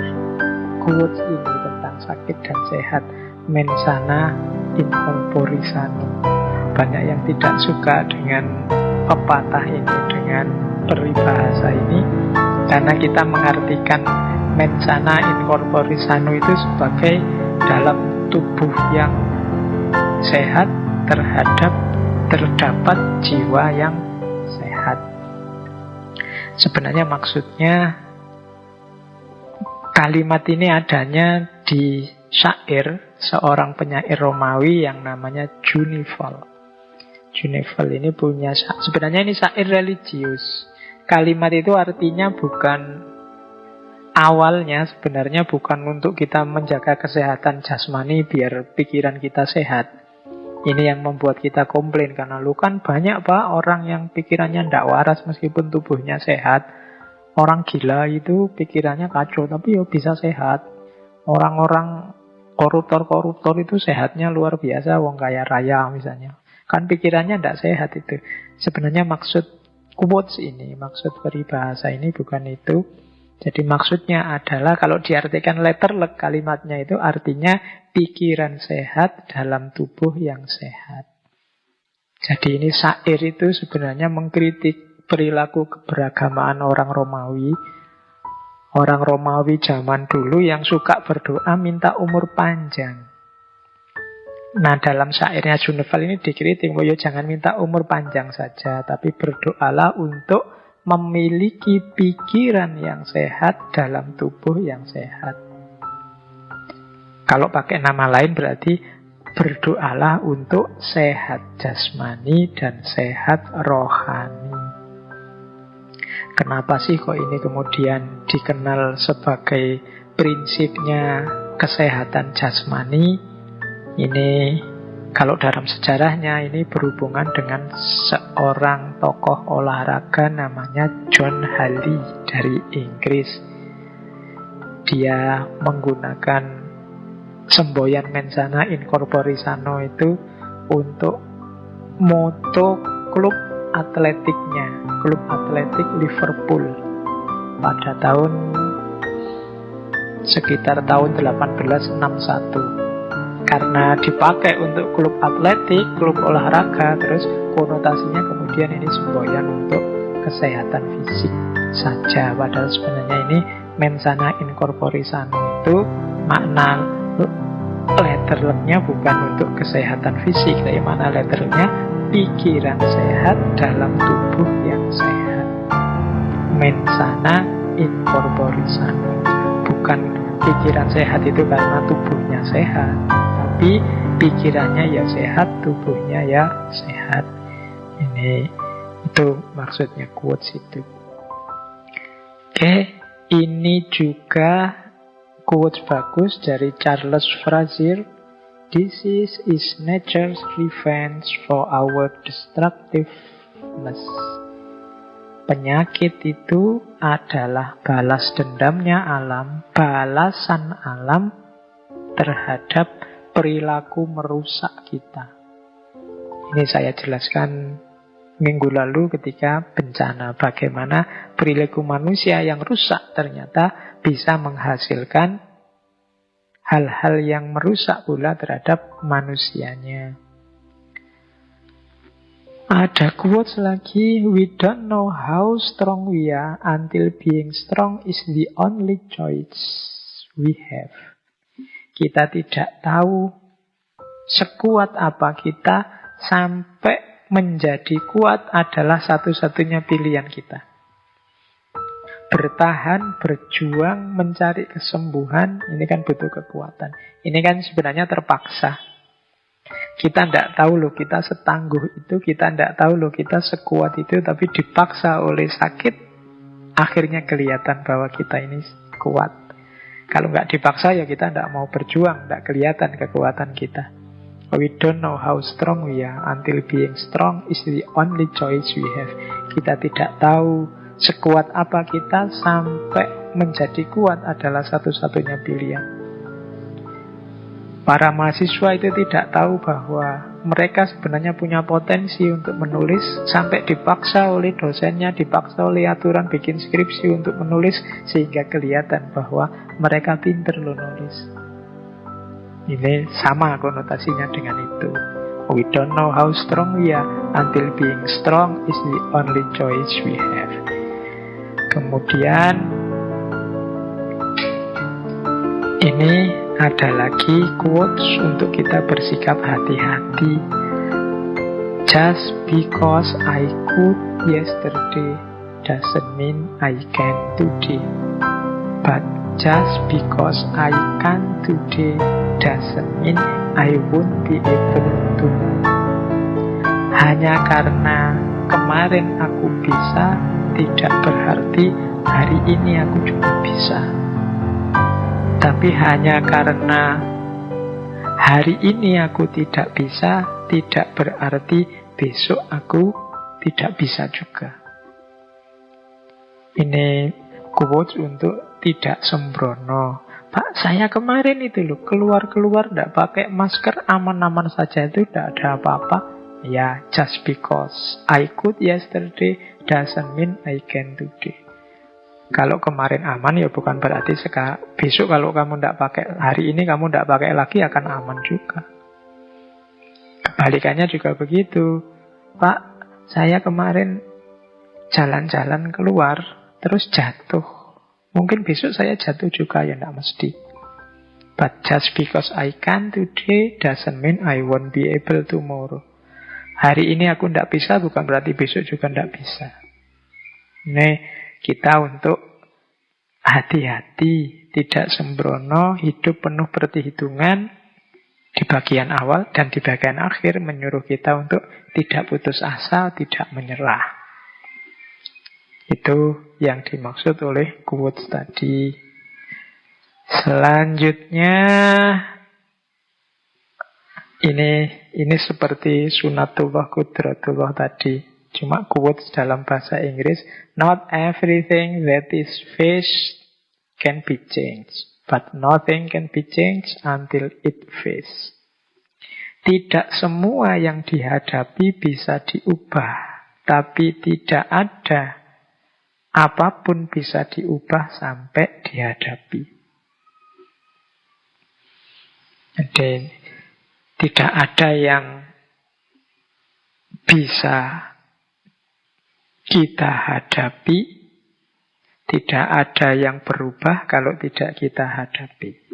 quotes ini tentang sakit dan sehat. Mens sana in corpore sano. Banyak yang tidak suka dengan pepatah ini, dengan peribahasa ini, karena kita mengartikan mens sana in corpore sano itu sebagai dalam tubuh yang sehat terdapat jiwa yang sehat. Sebenarnya maksudnya kalimat ini adanya di syair seorang penyair Romawi yang namanya Junival. Junival ini punya, sebenarnya ini syair religius. Kalimat itu artinya bukan, awalnya sebenarnya bukan untuk kita menjaga kesehatan jasmani biar pikiran kita sehat. Ini yang membuat kita komplain, karena lu kan banyak pak orang yang pikirannya ndak waras meskipun tubuhnya sehat. Orang gila itu pikirannya kacau tapi ya bisa sehat. Orang-orang koruptor itu sehatnya luar biasa, wong kaya raya misalnya. Kan pikirannya ndak sehat itu. Sebenarnya maksud quotes ini, maksud peribahasa ini bukan itu. Jadi maksudnya adalah kalau diartikan letterlek kalimatnya itu artinya pikiran sehat dalam tubuh yang sehat. Jadi ini syair itu sebenarnya mengkritik perilaku keberagamaan orang Romawi. Orang Romawi zaman dulu yang suka berdoa minta umur panjang. Nah dalam syairnya Junival ini dikritik, ya jangan minta umur panjang saja, tapi berdoalah untuk memiliki pikiran yang sehat dalam tubuh yang sehat. Kalau pakai nama lain berarti berdoalah untuk sehat jasmani dan sehat rohani. Kenapa sih kok ini kemudian dikenal sebagai prinsipnya kesehatan jasmani? Ini kalau dalam sejarahnya ini berhubungan dengan seorang tokoh olahraga namanya John Halley dari Inggris. Dia menggunakan semboyan mens sana in corpore sano itu untuk moto klub atletiknya, klub atletik Liverpool pada sekitar tahun 1861. Karena dipakai untuk klub atletik, klub olahraga, terus konotasinya kemudian ini semboyan untuk kesehatan fisik. saja. Padahal sebenarnya ini mens sana in corpore sano itu makna letternya bukan untuk kesehatan fisik, tapi makna letternya pikiran sehat dalam tubuh yang sehat. Mens sana in corpore sano, bukan pikiran sehat itu karena tubuhnya sehat, tapi pikirannya ya sehat, tubuhnya ya sehat. Itu maksudnya quotes itu. Oke, ini juga quotes bagus dari Charles Frazier. Disease is nature's revenge for our destructiveness. Penyakit itu adalah balas dendamnya alam, balasan alam terhadap perilaku merusak kita. Ini saya jelaskan minggu lalu ketika bencana, bagaimana perilaku manusia yang rusak ternyata bisa menghasilkan hal-hal yang merusak pula terhadap manusianya. Ada quotes lagi, we don't know how strong we are until being strong is the only choice we have. Kita tidak tahu sekuat apa kita sampai menjadi kuat adalah satu-satunya pilihan kita. Bertahan, berjuang, mencari kesembuhan, ini kan butuh kekuatan. Ini kan sebenarnya terpaksa. Kita tidak tahu loh kita setangguh itu, kita tidak tahu loh kita sekuat itu, tapi dipaksa oleh sakit, akhirnya kelihatan bahwa kita ini kuat. Kalau nggak dipaksa ya kita tidak mau berjuang, tidak kelihatan kekuatan kita. We don't know how strong we are until being strong is the only choice we have. Kita tidak tahu sekuat apa kita sampai menjadi kuat adalah satu-satunya pilihan. Para mahasiswa itu tidak tahu bahwa mereka sebenarnya punya potensi untuk menulis, sampai dipaksa oleh dosennya, dipaksa oleh aturan bikin skripsi untuk menulis, sehingga kelihatan bahwa mereka pinter loh nulis. Ini sama konotasinya dengan itu. We don't know how strong we are until being strong is the only choice we have. Kemudian ini ada lagi quotes untuk kita bersikap hati-hati. Just because I could yesterday doesn't mean I can today. But just because I can today doesn't mean I won't be able to. Hanya karena kemarin aku bisa, tidak berarti hari ini aku juga bisa. Tapi hanya karena hari ini aku tidak bisa, tidak berarti besok aku tidak bisa juga. Ini quotes untuk tidak sembrono. Pak, saya kemarin itu loh keluar-keluar tidak pakai masker, aman-aman saja, itu tidak ada apa-apa. Ya, just because I could yesterday doesn't mean I can today. Kalau kemarin aman ya bukan berarti besok kalau kamu tidak pakai, hari ini kamu tidak pakai lagi akan aman juga. Kebalikannya juga begitu. Pak, saya kemarin jalan-jalan keluar terus jatuh. Mungkin besok saya jatuh juga, ya tidak mesti. But just because I can today doesn't mean I won't be able tomorrow. Hari ini aku tidak bisa bukan berarti besok juga tidak bisa. Nih, kita untuk hati-hati, tidak sembrono, hidup penuh perhitungan di bagian awal dan di bagian akhir, menyuruh kita untuk tidak putus asa, tidak menyerah. Itu yang dimaksud oleh quotes tadi. Selanjutnya ini seperti sunatullah qudratullah tadi. Cuma quotes dalam bahasa Inggris. Not everything that is faced can be changed, but nothing can be changed until it faced. Tidak semua yang dihadapi bisa diubah, tapi tidak ada apapun bisa diubah sampai dihadapi. Jadi tidak ada yang bisa kita hadapi Tidak ada yang berubah kalau tidak kita hadapi.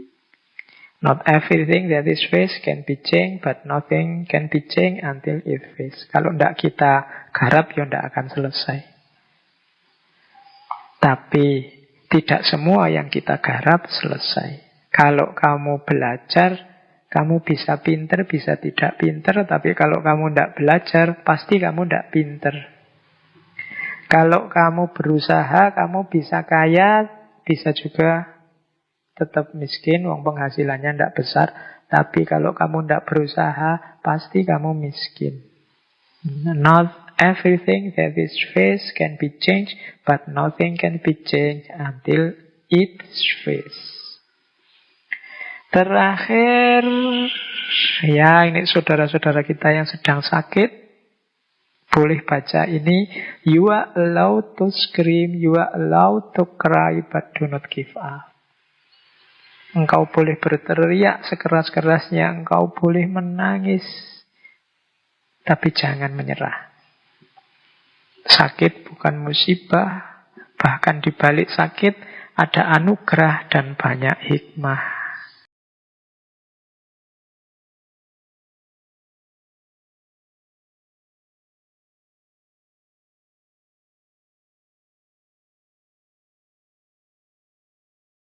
Not everything that is faced can be changed, but nothing can be changed until it faced. Kalau tidak kita garap, ya tidak akan selesai. Tapi tidak semua yang kita garap selesai. Kalau kamu belajar, kamu bisa pinter, bisa tidak pinter. Tapi kalau kamu tidak belajar, pasti kamu tidak pinter. Kalau kamu berusaha, kamu bisa kaya, bisa juga tetap miskin, wong penghasilannya tidak besar. Tapi kalau kamu tidak berusaha, pasti kamu miskin. Not everything that is faced can be changed, but nothing can be changed until it's faced. Terakhir, ya ini saudara-saudara kita yang sedang sakit, boleh baca ini. You are allowed to scream, you are allowed to cry, but do not give up. Engkau boleh berteriak sekeras-kerasnya, engkau boleh menangis, tapi jangan menyerah. Sakit bukan musibah, bahkan di balik sakit ada anugerah dan banyak hikmah.